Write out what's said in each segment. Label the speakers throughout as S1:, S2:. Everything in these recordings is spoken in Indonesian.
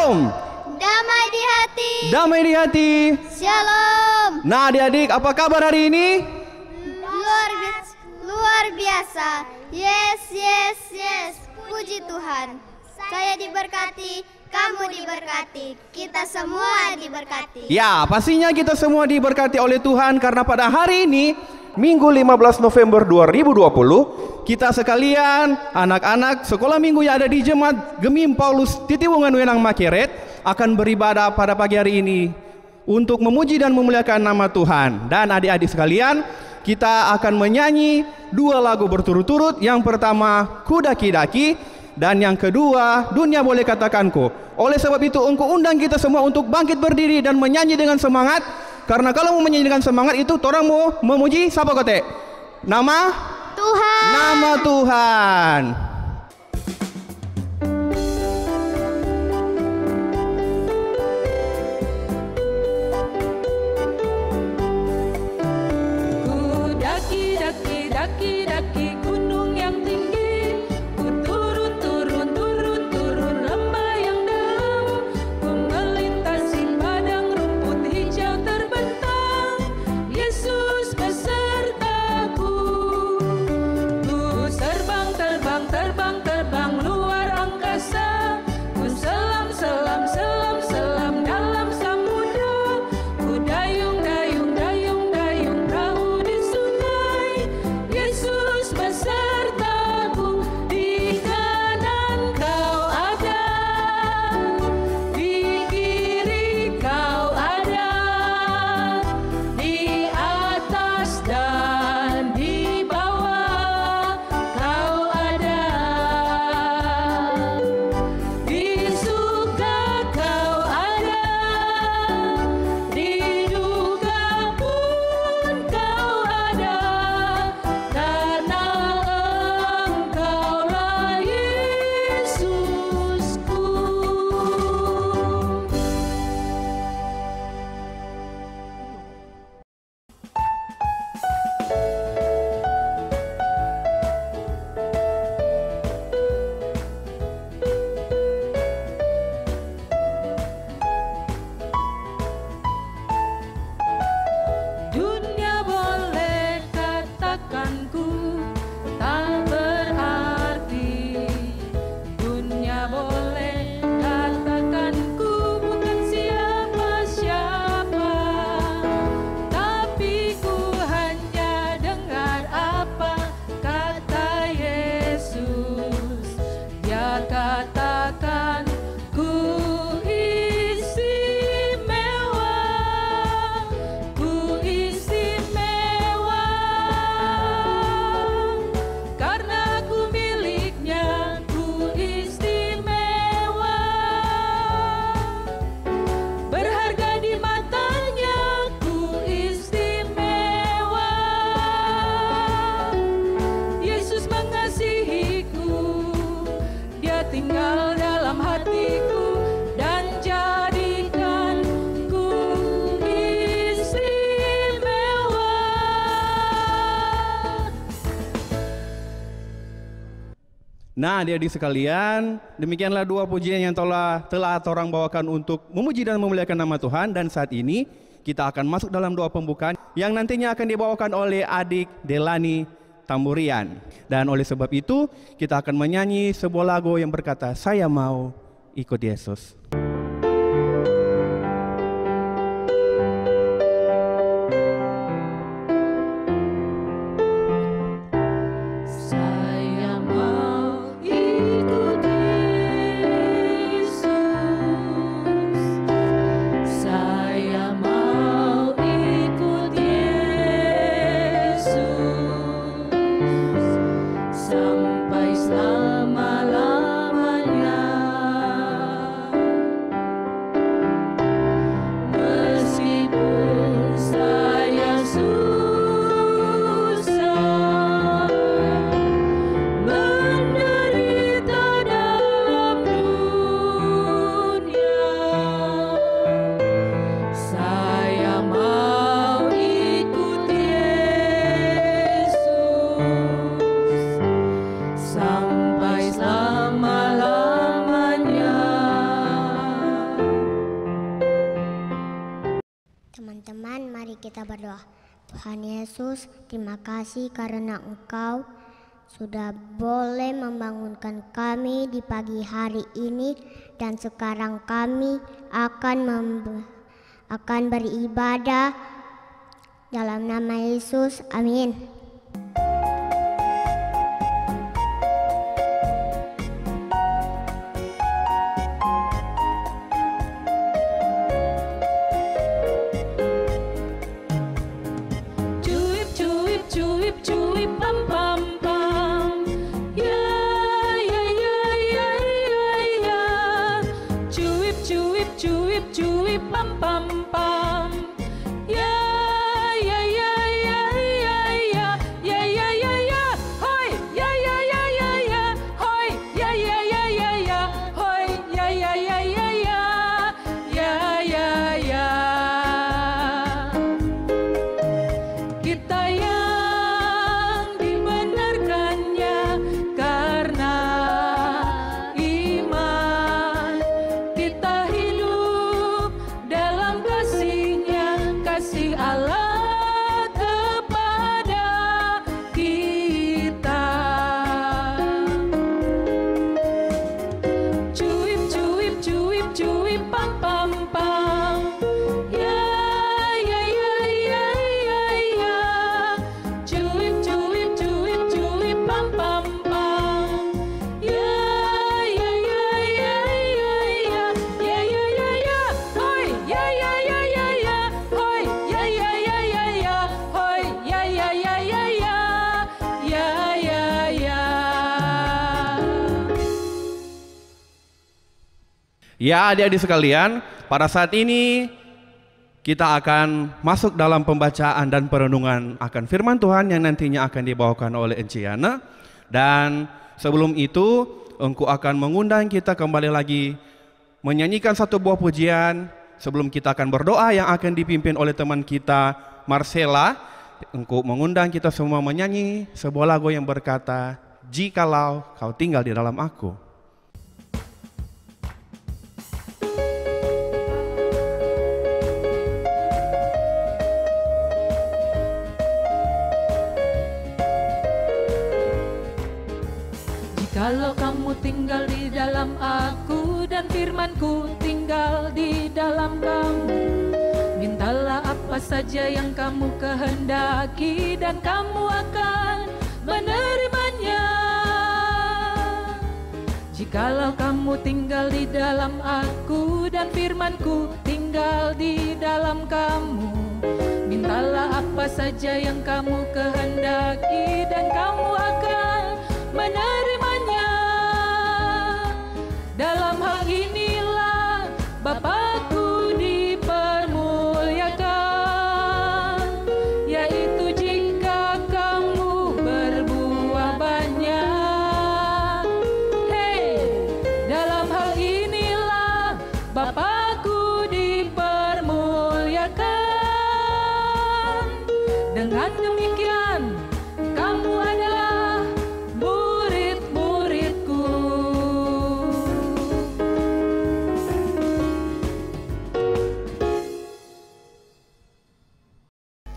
S1: Shalom.
S2: Damai di hati.
S1: Damai di hati.
S2: Shalom.
S1: Nah adik-adik, apa kabar hari ini?
S2: Luar biasa. Yes, yes, yes. Puji Tuhan. Saya diberkati, kamu diberkati, kita semua diberkati.
S1: Ya, pastinya kita semua diberkati oleh Tuhan karena pada hari ini, Minggu 15 November 2020, kita sekalian, anak-anak sekolah minggu yang ada di Jemaat Gemim Paulus Titiwungan Wenang Makeret akan beribadah pada pagi hari ini untuk memuji dan memuliakan nama Tuhan. Dan adik-adik sekalian, kita akan menyanyi dua lagu berturut-turut. Yang pertama, Ku Daki-Daki, dan yang kedua, Dunia Boleh Katakanku. Oleh sebab itu, engkau undang kita semua untuk bangkit berdiri dan menyanyi dengan semangat. Karena kalau mau menyanyi dengan semangat itu, orang mau memuji siapa kote? Nama
S2: Tuhan.
S1: Nama Tuhan.
S3: Daki-daki gunung yang tinggi, ku turun lembah yang dalam, ku melintasi padang rumput hijau terbentang, Yesus besertaku. Ku terbang luar angkasa, ku selam dalam samudra, ku dayung perahu di sungai, Yesus besertaku. Di kanan kau ada, di kiri kau ada, di atas dan di bawah kau ada, di suka kau ada, di duka pun kau ada, karena Engkaulah Yesusku. Dunia boleh katakanku tak berarti, dunia boleh katakanku bukan siapa-siapa, tapi ku hanya dengar apa kata Yesus. Dia katakan ku istimewa, karena ku miliknya, ku istimewa, berharga di matanya, ku istimewa. Yesus mengasihiku, dia tinggal dalam hatiku dan jadikanku istimewa.
S1: Nah adik-adik sekalian, demikianlah dua pujian yang telah orang bawakan untuk memuji dan memuliakan nama Tuhan. Dan saat ini kita akan masuk dalam doa pembukaan yang nantinya akan dibawakan oleh adik Delani Tamburian. Dan oleh sebab itu kita akan menyanyi sebuah lagu yang berkata, Saya Mau Ikut Yesus.
S3: Saya mau ikut Yesus, saya mau ikut Yesus, sampai selama-lamanya.
S4: kita berdoa. Tuhan Yesus, terima kasih karena Engkau sudah boleh membangunkan kami di pagi hari ini, dan sekarang kami akan beribadah dalam nama Yesus. Amin.
S3: Cuip pam pam pam, ya ya ya ya ya ya. Cuip pam pam pam, ya ya ya ya ya ya ya ya ya ya. Hoi ya ya ya ya ya, hoi ya ya ya ya ya, hoi ya ya ya ya ya ya ya ya. Kita
S1: Ya adik-adik sekalian, pada saat ini kita akan masuk dalam pembacaan dan perenungan akan firman Tuhan yang nantinya akan dibawakan oleh Enciana. Dan sebelum itu, engkau akan mengundang kita kembali lagi menyanyikan satu buah pujian sebelum kita akan berdoa yang akan dipimpin oleh teman kita Marcella. Engkau mengundang kita semua menyanyi sebuah lagu yang berkata, "Jikalau kau tinggal di dalam aku."
S3: Kalau kamu tinggal di dalam aku dan firmanku tinggal di dalam kamu, mintalah apa saja yang kamu kehendaki dan kamu akan menerimanya. Jikalau kamu tinggal di dalam aku dan firmanku tinggal di dalam kamu, mintalah apa saja yang kamu kehendaki dan kamu akan menerimanya. Dalam hal inilah Bapakku dipermuliakan, yaitu jika kamu berbuah banyak. Hey, dalam hal inilah Bapakku dipermuliakan. Dengan demikian kamu adalah murid-muridku.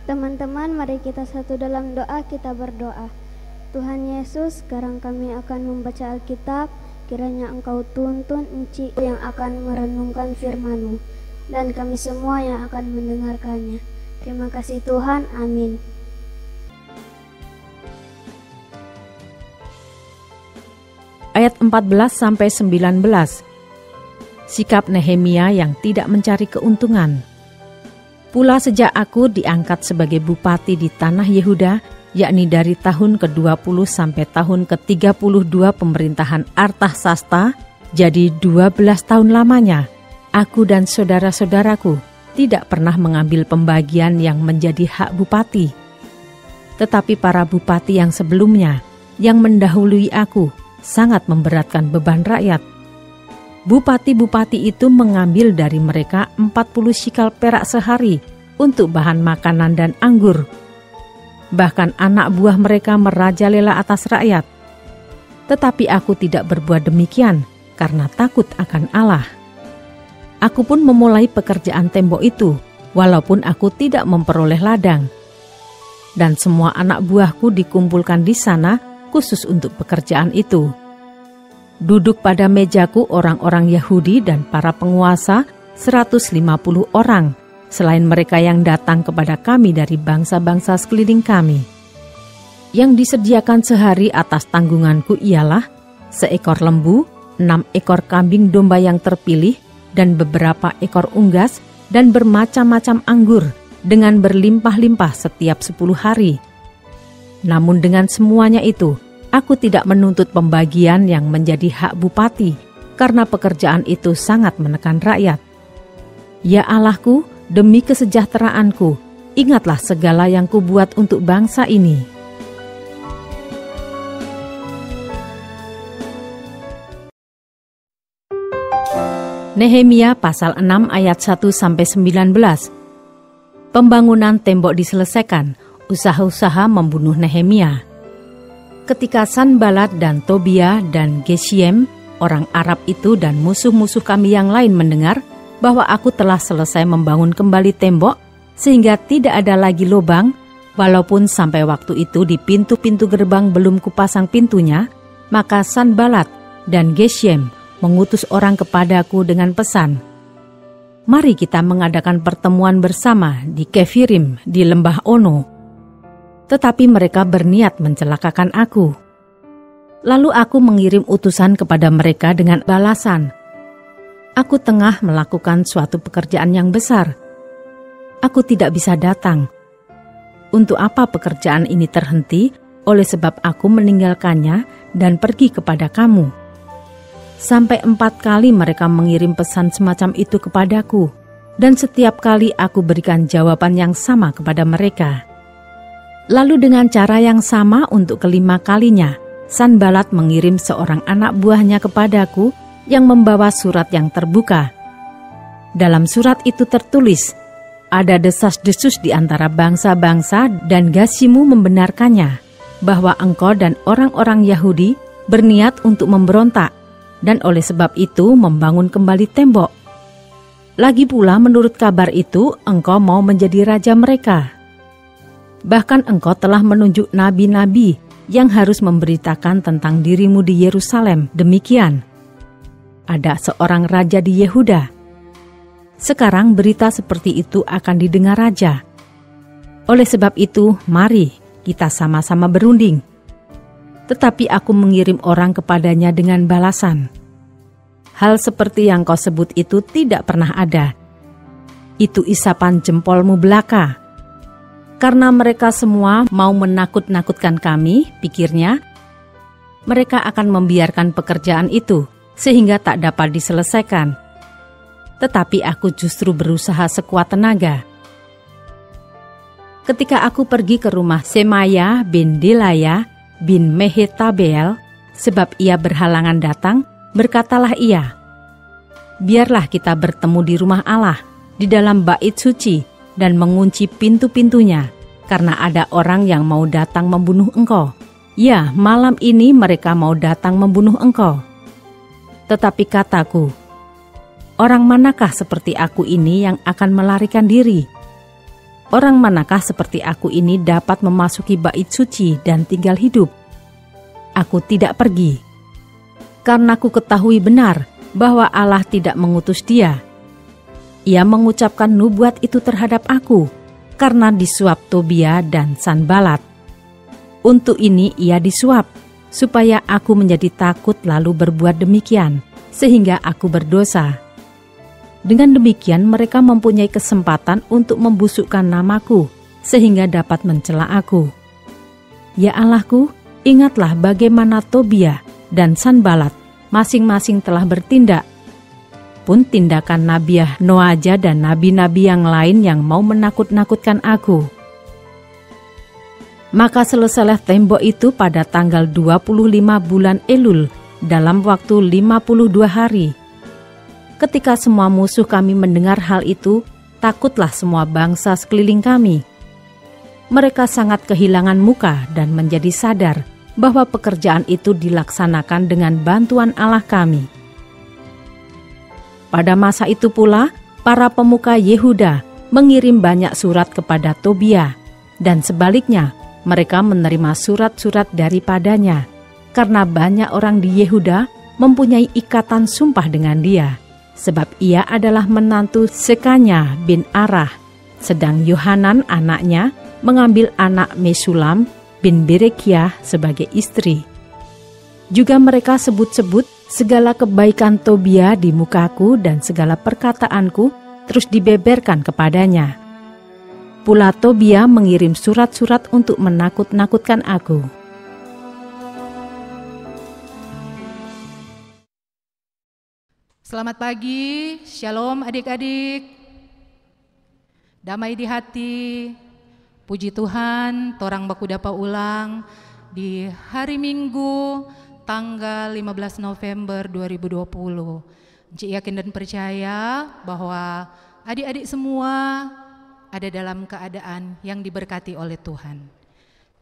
S2: Teman-teman, mari kita satu dalam doa, kita berdoa. Tuhan Yesus, sekarang kami akan membaca Alkitab. Kiranya Engkau tuntun Enci yang akan merenungkan firman-Mu, dan kami semua yang akan mendengarkannya. Terima kasih Tuhan, amin.
S5: Ayat 14-19. Sikap Nehemia yang tidak mencari keuntungan. Pula sejak aku diangkat sebagai bupati di tanah Yehuda, yakni dari tahun ke-20 sampai tahun ke-32 pemerintahan Artasasta, jadi 12 tahun lamanya, aku dan saudara-saudaraku tidak pernah mengambil pembagian yang menjadi hak bupati. Tetapi para bupati yang sebelumnya, yang mendahului aku, sangat memberatkan beban rakyat. Bupati-bupati itu mengambil dari mereka 40 shikal perak sehari untuk bahan makanan dan anggur. Bahkan anak buah mereka merajalela atas rakyat. Tetapi aku tidak berbuat demikian karena takut akan Allah. Aku pun memulai pekerjaan tembok itu walaupun aku tidak memperoleh ladang. Dan semua anak buahku dikumpulkan di sana khusus untuk pekerjaan itu. Duduk pada mejaku orang-orang Yahudi dan para penguasa 150 orang, selain mereka yang datang kepada kami dari bangsa-bangsa sekeliling kami. Yang disediakan sehari atas tanggunganku ialah seekor lembu, 6 ekor kambing domba yang terpilih, dan beberapa ekor unggas, dan bermacam-macam anggur, dengan berlimpah-limpah setiap 10 hari. Namun dengan semuanya itu, aku tidak menuntut pembagian yang menjadi hak bupati, karena pekerjaan itu sangat menekan rakyat. Ya Allahku, demi kesejahteraanku, ingatlah segala yang kubuat untuk bangsa ini. Nehemia pasal 6 ayat 1-19. Pembangunan tembok diselesaikan, usaha-usaha membunuh Nehemia. Ketika Sanbalat dan Tobia dan Geshem, orang Arab itu dan musuh-musuh kami yang lain mendengar bahwa aku telah selesai membangun kembali tembok, sehingga tidak ada lagi lubang, walaupun sampai waktu itu di pintu-pintu gerbang belum kupasang pintunya, maka Sanbalat dan Geshem mengutus orang kepadaku dengan pesan, "Mari kita mengadakan pertemuan bersama di Kefirim di lembah Ono." Tetapi mereka berniat mencelakakan aku. Lalu aku mengirim utusan kepada mereka dengan balasan, "Aku tengah melakukan suatu pekerjaan yang besar. Aku tidak bisa datang. Untuk apa pekerjaan ini terhenti oleh sebab aku meninggalkannya dan pergi kepada kamu?" Sampai 4 kali mereka mengirim pesan semacam itu kepadaku, dan setiap kali aku berikan jawaban yang sama kepada mereka. Lalu dengan cara yang sama untuk kelima kalinya, Sanbalat mengirim seorang anak buahnya kepadaku yang membawa surat yang terbuka. Dalam surat itu tertulis, ada desas-desus di antara bangsa-bangsa dan Geshimu membenarkannya, bahwa engkau dan orang-orang Yahudi berniat untuk memberontak, dan oleh sebab itu membangun kembali tembok. Lagi pula menurut kabar itu, engkau mau menjadi raja mereka. Bahkan engkau telah menunjuk nabi-nabi yang harus memberitakan tentang dirimu di Yerusalem. Demikian, ada seorang raja di Yehuda. Sekarang berita seperti itu akan didengar raja. Oleh sebab itu, mari kita sama-sama berunding. Tetapi aku mengirim orang kepadanya dengan balasan, hal seperti yang kau sebut itu tidak pernah ada. Itu isapan jempolmu belaka. Karena mereka semua mau menakut-nakutkan kami, pikirnya, mereka akan membiarkan pekerjaan itu, sehingga tak dapat diselesaikan. Tetapi aku justru berusaha sekuat tenaga. Ketika aku pergi ke rumah Semaya bin Delaya bin Mehetabel, sebab ia berhalangan datang, berkatalah ia, "Biarlah kita bertemu di rumah Allah, di dalam bait suci, dan mengunci pintu-pintunya, karena ada orang yang mau datang membunuh engkau. Ya, malam ini mereka mau datang membunuh engkau." Tetapi kataku, "Orang manakah seperti aku ini yang akan melarikan diri? Orang manakah seperti aku ini dapat memasuki bait suci dan tinggal hidup? Aku tidak pergi, karena ku ketahui benar bahwa Allah tidak mengutus dia. Ia mengucapkan nubuat itu terhadap aku, karena disuap Tobia dan Sanbalat. Untuk ini ia disuap, supaya aku menjadi takut lalu berbuat demikian, sehingga aku berdosa. Dengan demikian mereka mempunyai kesempatan untuk membusukkan namaku, sehingga dapat mencela aku. Ya Allahku, ingatlah bagaimana Tobia dan Sanbalat masing-masing telah bertindak. Pun tindakan Nabiah Noaja dan nabi-nabi yang lain yang mau menakut-nakutkan aku." Maka selesailah tembok itu pada tanggal 25 bulan Elul, dalam waktu 52 hari. Ketika semua musuh kami mendengar hal itu, takutlah semua bangsa sekeliling kami. Mereka sangat kehilangan muka dan menjadi sadar bahwa pekerjaan itu dilaksanakan dengan bantuan Allah kami. Pada masa itu pula, para pemuka Yehuda mengirim banyak surat kepada Tobia, dan sebaliknya mereka menerima surat-surat daripadanya, karena banyak orang di Yehuda mempunyai ikatan sumpah dengan dia, sebab ia adalah menantu Sekanya bin Arah, sedang Yohanan anaknya mengambil anak Mesulam bin Berekiah sebagai istri. Juga mereka sebut-sebut segala kebaikan Tobia di mukaku dan segala perkataanku terus dibeberkan kepadanya. Pula Tobia mengirim surat-surat untuk menakut-nakutkan aku.
S3: Selamat pagi, shalom adik-adik. Damai di hati, puji Tuhan, torang baku dapat ulang di hari Minggu tanggal 15 November 2020. Encik yakin dan percaya bahwa adik-adik semua ada dalam keadaan yang diberkati oleh Tuhan.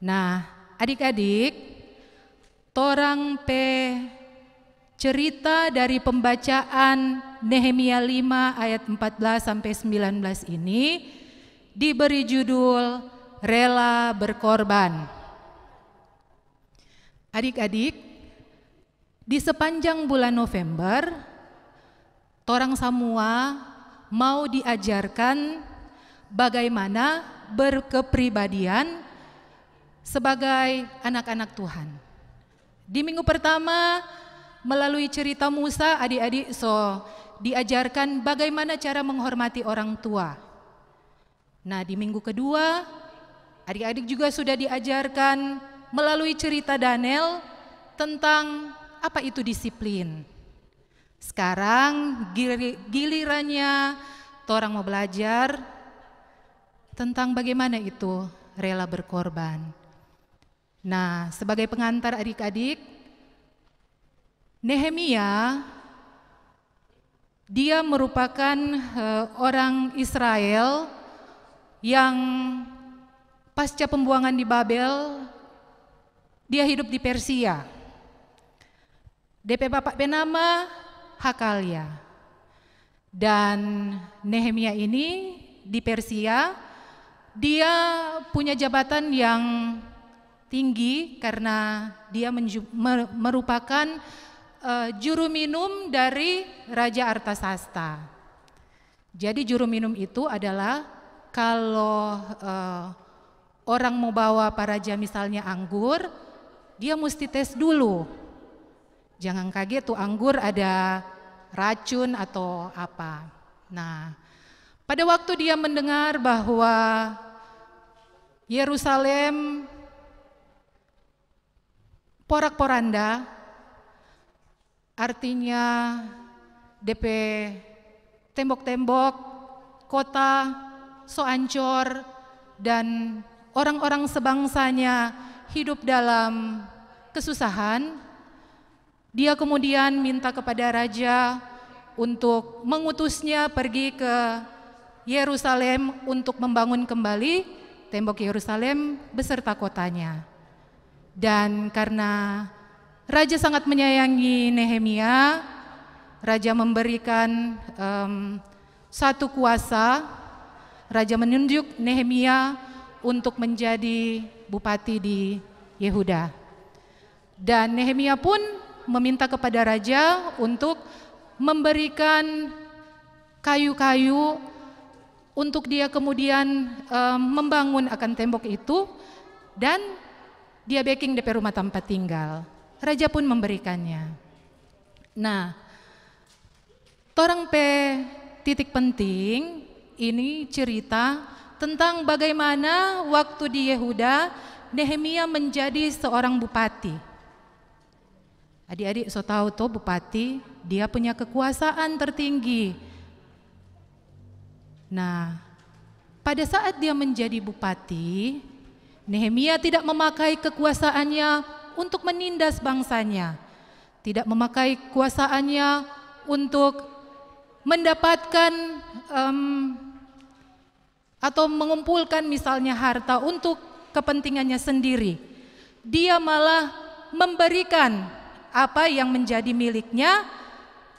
S3: Nah, adik-adik, torang cerita dari pembacaan Nehemia 5 ayat 14 sampai 19 ini diberi judul Rela Berkorban. Adik-adik, di sepanjang bulan November, torang semua mau diajarkan bagaimana berkepribadian sebagai anak-anak Tuhan. Di minggu pertama, melalui cerita Musa, adik-adik diajarkan bagaimana cara menghormati orang tua. Nah, di minggu kedua, adik-adik juga sudah diajarkan melalui cerita Daniel tentang apa itu disiplin. Sekarang gilirannya torang mau belajar tentang bagaimana itu rela berkorban. Nah, sebagai pengantar adik-adik, Nehemia dia merupakan orang Israel yang pasca pembuangan di Babel, dia hidup di Persia. DP bapak bernama Hakalia. Dan Nehemia ini di Persia, dia punya jabatan yang tinggi karena dia merupakan juru minum dari Raja Artasasta. Jadi juru minum itu adalah kalau orang mau bawa Pak Raja misalnya anggur, dia mesti tes dulu. Jangan kaget tuh anggur ada racun atau apa. Nah, pada waktu dia mendengar bahwa Yerusalem porak-poranda, artinya DP tembok-tembok kota so ancor dan orang-orang sebangsanya hidup dalam kesusahan. Dia kemudian minta kepada raja untuk mengutusnya pergi ke Yerusalem untuk membangun kembali tembok Yerusalem beserta kotanya. Dan karena raja sangat menyayangi Nehemia, raja memberikan satu kuasa, raja menunjuk Nehemia untuk menjadi bupati di Yehuda. Dan Nehemia pun meminta kepada raja untuk memberikan kayu-kayu untuk dia kemudian membangun akan tembok itu, dan dia backing DP rumah tempat tinggal. Raja pun memberikannya. Nah, torang titik penting ini cerita tentang bagaimana waktu di Yehuda Nehemia menjadi seorang bupati. Adik-adik so tahu tuh bupati, dia punya kekuasaan tertinggi. Nah, pada saat dia menjadi bupati, Nehemia tidak memakai kekuasaannya untuk menindas bangsanya, tidak memakai kekuasaannya untuk mendapatkan atau mengumpulkan misalnya harta untuk kepentingannya sendiri. Dia malah memberikan apa yang menjadi miliknya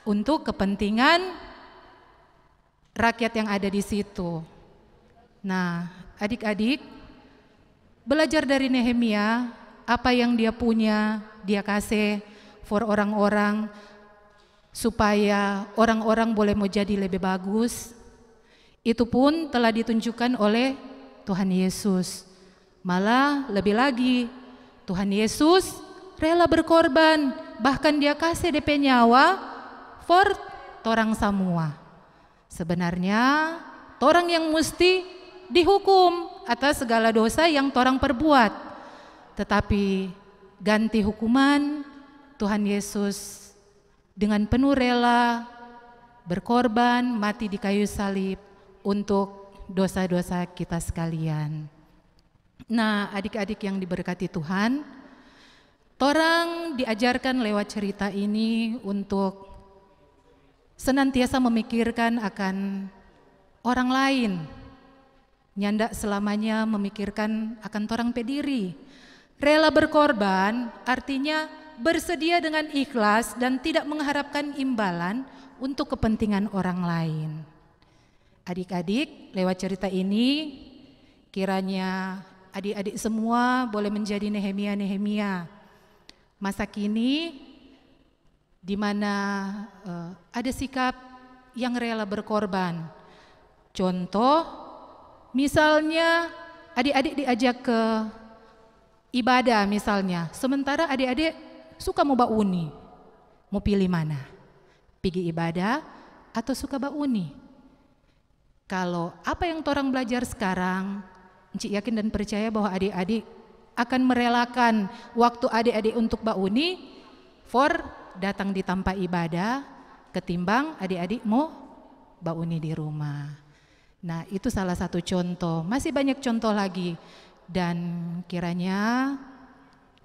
S3: untuk kepentingan rakyat yang ada di situ. Nah, adik-adik, belajar dari Nehemia, apa yang dia punya, dia kasih for orang-orang, supaya orang-orang boleh mau jadi lebih bagus. Itu pun telah ditunjukkan oleh Tuhan Yesus. Malah lebih lagi, Tuhan Yesus rela berkorban, bahkan dia kasih DP nyawa for torang semua. Sebenarnya torang yang mesti dihukum atas segala dosa yang torang perbuat, tetapi ganti hukuman, Tuhan Yesus dengan penuh rela berkorban, mati di kayu salib untuk dosa-dosa kita sekalian. Nah, adik-adik yang diberkati Tuhan, torang diajarkan lewat cerita ini untuk senantiasa memikirkan akan orang lain, nyanda selamanya memikirkan akan torang pediri. Rela berkorban artinya bersedia dengan ikhlas dan tidak mengharapkan imbalan untuk kepentingan orang lain. Adik-adik, lewat cerita ini kiranya adik-adik semua boleh menjadi Nehemia masa kini, di mana ada sikap yang rela berkorban. Contoh, misalnya adik-adik diajak ke ibadah misalnya, sementara adik-adik suka mau bauni, mau pilih mana? Pergi ibadah atau suka bauni? Kalau apa yang torang belajar sekarang, Encik yakin dan percaya bahwa adik-adik akan merelakan waktu adik-adik untuk bauni for datang di tempat ibadah ketimbang adik-adik mau bauni di rumah. Nah, itu salah satu contoh, masih banyak contoh lagi, dan kiranya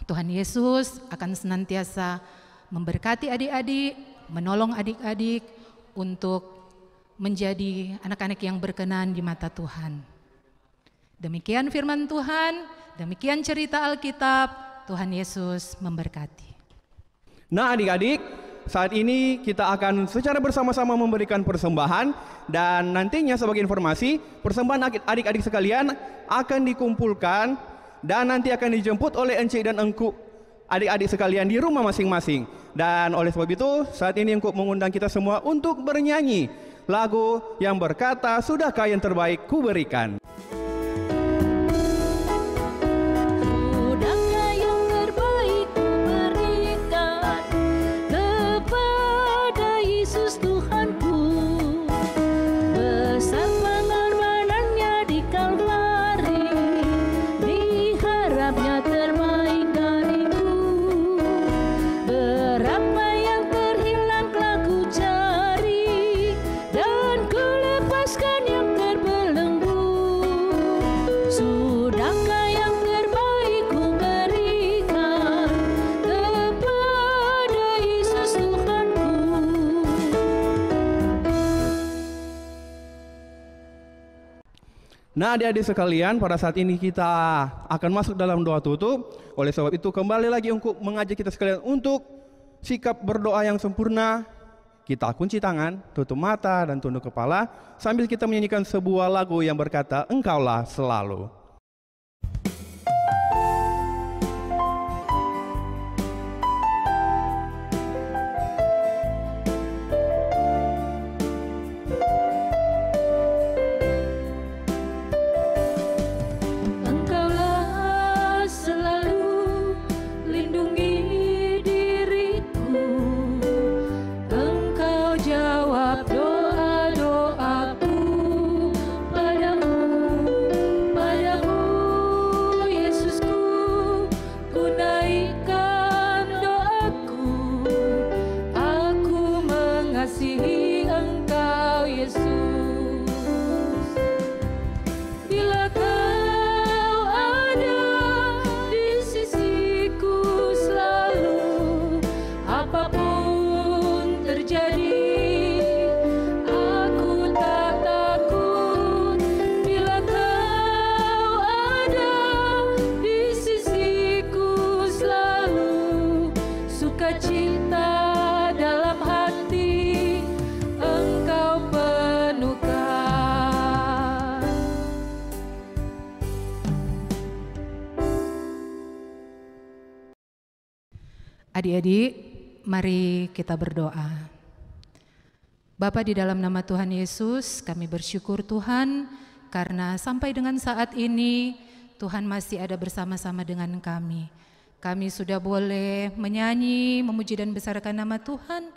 S3: Tuhan Yesus akan senantiasa memberkati adik-adik, menolong adik-adik untuk menjadi anak-anak yang berkenan di mata Tuhan. Demikian firman Tuhan, demikian cerita Alkitab. Tuhan Yesus memberkati.
S1: Nah, adik-adik, saat ini kita akan secara bersama-sama memberikan persembahan, dan nantinya sebagai informasi, persembahan adik-adik sekalian akan dikumpulkan dan nanti akan dijemput oleh encik dan engku adik-adik sekalian di rumah masing-masing. Dan oleh sebab itu, saat ini engku mengundang kita semua untuk bernyanyi lagu yang berkata, "Sudahkah yang terbaik ku berikan?" Nah, adik-adik sekalian, pada saat ini kita akan masuk dalam doa tutup. Oleh sebab itu, kembali lagi untuk mengajak kita sekalian untuk sikap berdoa yang sempurna. Kita kunci tangan, tutup mata dan tunduk kepala sambil kita menyanyikan sebuah lagu yang berkata, "Engkaulah selalu."
S3: Doa-doaku padamu, padamu. Adik-adik, mari kita berdoa. Bapa, di dalam nama Tuhan Yesus, kami bersyukur Tuhan karena sampai dengan saat ini Tuhan masih ada bersama-sama dengan kami. Kami sudah boleh menyanyi, memuji dan besarkan nama Tuhan,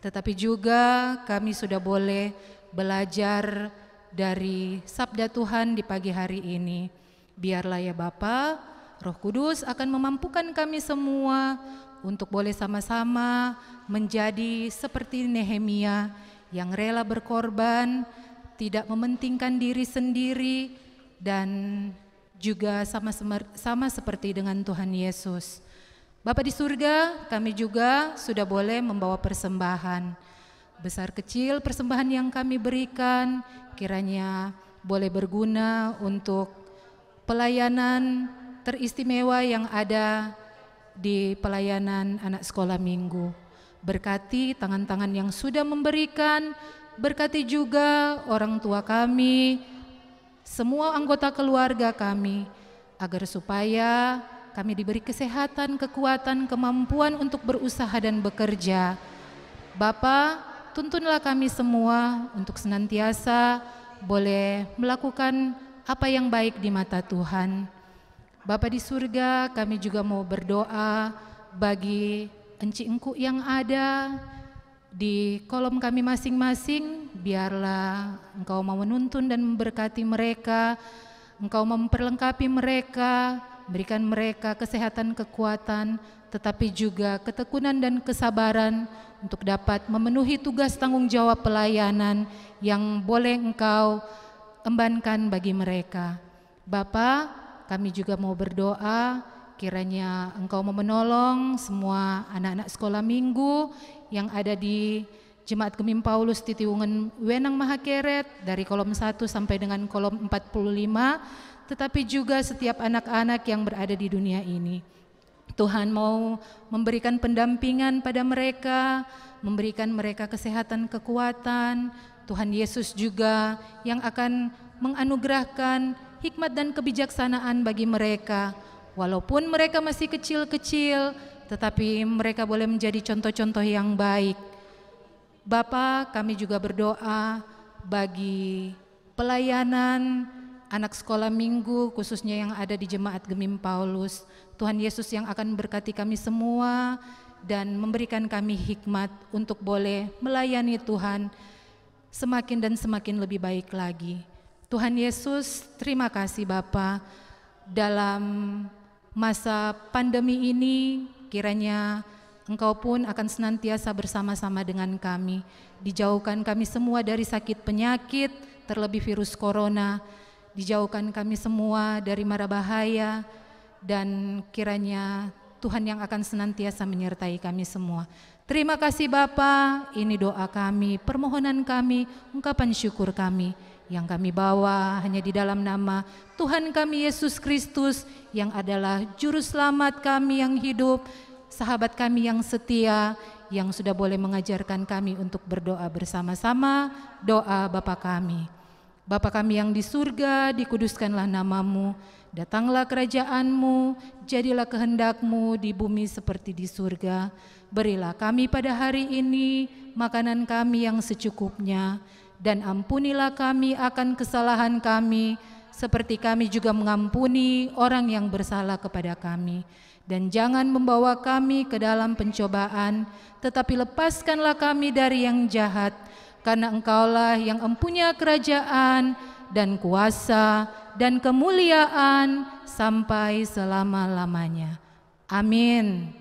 S3: tetapi juga kami sudah boleh belajar dari sabda Tuhan di pagi hari ini. Biarlah ya Bapa, Roh Kudus akan memampukan kami semua untuk boleh sama-sama menjadi seperti Nehemia yang rela berkorban, tidak mementingkan diri sendiri, dan juga sama seperti dengan Tuhan Yesus. Bapa di surga, kami juga sudah boleh membawa persembahan. Besar kecil persembahan yang kami berikan kiranya boleh berguna untuk pelayanan teristimewa yang ada di pelayanan anak sekolah minggu. Berkati tangan-tangan yang sudah memberikan, berkati juga orang tua kami, semua anggota keluarga kami, agar supaya kami diberi kesehatan, kekuatan, kemampuan untuk berusaha dan bekerja. Bapa, tuntunlah kami semua untuk senantiasa boleh melakukan apa yang baik di mata Tuhan. Bapa di surga, kami juga mau berdoa bagi enci-engku yang ada di kolom kami masing-masing. Biarlah Engkau mau menuntun dan memberkati mereka, Engkau memperlengkapi mereka, berikan mereka kesehatan, kekuatan, tetapi juga ketekunan dan kesabaran untuk dapat memenuhi tugas tanggung jawab pelayanan yang boleh Engkau embankan bagi mereka. Bapa, kami juga mau berdoa kiranya Engkau mau menolong semua anak-anak sekolah minggu yang ada di Jemaat Gemim Paulus Titiwungan Wenang Mahakeret dari kolom 1 sampai dengan kolom 45, tetapi juga setiap anak-anak yang berada di dunia ini. Tuhan mau memberikan pendampingan pada mereka, memberikan mereka kesehatan, kekuatan. Tuhan Yesus juga yang akan menganugerahkan hikmat dan kebijaksanaan bagi mereka. Walaupun mereka masih kecil-kecil, tetapi mereka boleh menjadi contoh-contoh yang baik. Bapa, kami juga berdoa bagi pelayanan anak sekolah minggu, khususnya yang ada di Jemaat Gemim Paulus. Tuhan Yesus yang akan berkati kami semua dan memberikan kami hikmat untuk boleh melayani Tuhan semakin dan semakin lebih baik lagi. Tuhan Yesus, terima kasih Bapa, dalam masa pandemi ini kiranya Engkau pun akan senantiasa bersama-sama dengan kami. Dijauhkan kami semua dari sakit penyakit, terlebih virus corona. Dijauhkan kami semua dari mara bahaya, dan kiranya Tuhan yang akan senantiasa menyertai kami semua. Terima kasih Bapa, ini doa kami, permohonan kami, ungkapan syukur kami yang kami bawa hanya di dalam nama Tuhan kami Yesus Kristus yang adalah juru selamat kami yang hidup, sahabat kami yang setia, yang sudah boleh mengajarkan kami untuk berdoa bersama-sama. Doa Bapa kami. Bapa kami yang di surga, dikuduskanlah namamu, datanglah kerajaan-Mu, jadilah kehendak-Mu di bumi seperti di surga. Berilah kami pada hari ini makanan kami yang secukupnya, dan ampunilah kami akan kesalahan kami, seperti kami juga mengampuni orang yang bersalah kepada kami. Dan jangan membawa kami ke dalam pencobaan, tetapi lepaskanlah kami dari yang jahat, karena Engkaulah yang empunya kerajaan dan kuasa dan kemuliaan sampai selama-lamanya. Amin.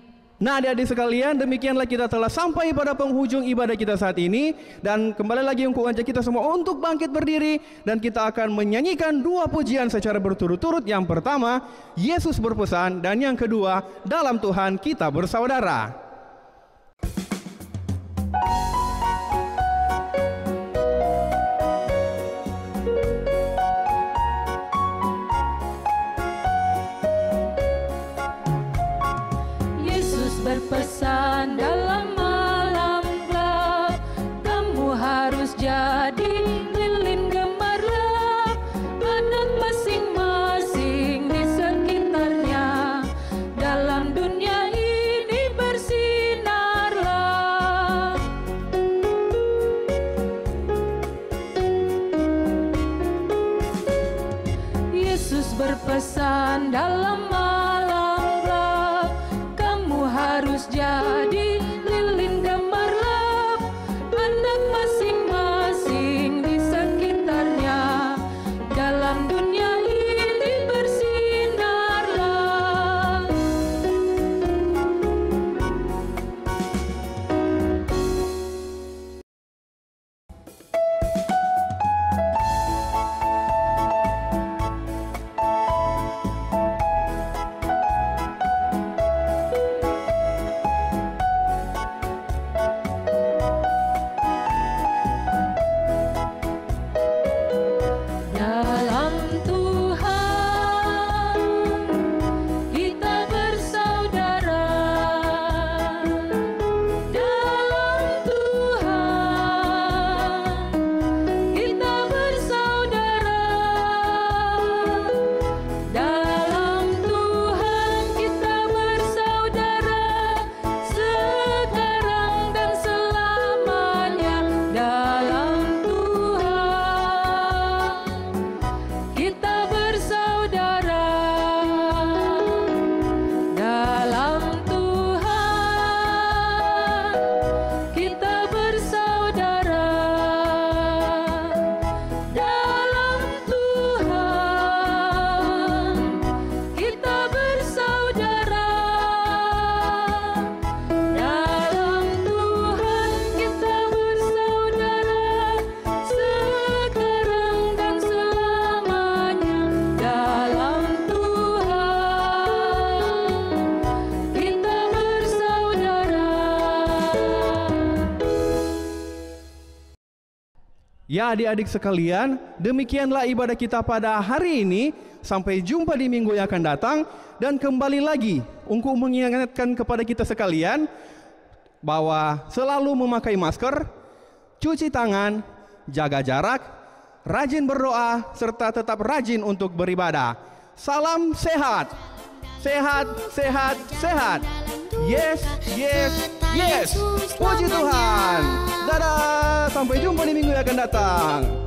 S1: Nah, adik-adik sekalian, demikianlah kita telah sampai pada penghujung ibadah kita saat ini. Dan kembali lagi aku ajak kita semua untuk bangkit berdiri, dan kita akan menyanyikan dua pujian secara berturut-turut. Yang pertama, Yesus berpesan, dan yang kedua, dalam Tuhan kita bersaudara.
S3: Berpesan dalam malam gelap, kamu harus jadi lilin gemerlap, anak masing-masing di sekitarnya dalam dunia ini bersih. harus jadi lilin gemerlap, anak masing-masing di sekitarnya. Dalam dunia ini bersinarlah. Dalam Tuhan kita bersaudara, dalam Tuhan kita bersaudara, dalam Tuhan kita bersaudara, sekarang dan selamanya. Dalam kita bersaudara, dalam Tuhan kita bersaudara, dalam Tuhan kita bersaudara, dalam Tuhan kita bersaudara, sekarang dan selamanya. Dalam Tuhan kita bersaudara.
S1: Ya adik-adik sekalian, demikianlah ibadah kita pada hari ini. Sampai jumpa di minggu yang akan datang. Dan kembali lagi untuk mengingatkan kepada kita sekalian bahwa selalu memakai masker, cuci tangan, jaga jarak, rajin berdoa, serta tetap rajin untuk beribadah. Salam sehat. Sehat, sehat, sehat. Yes, yes, yes. Puji Tuhan. Dadah, sampai jumpa di minggu yang akan datang.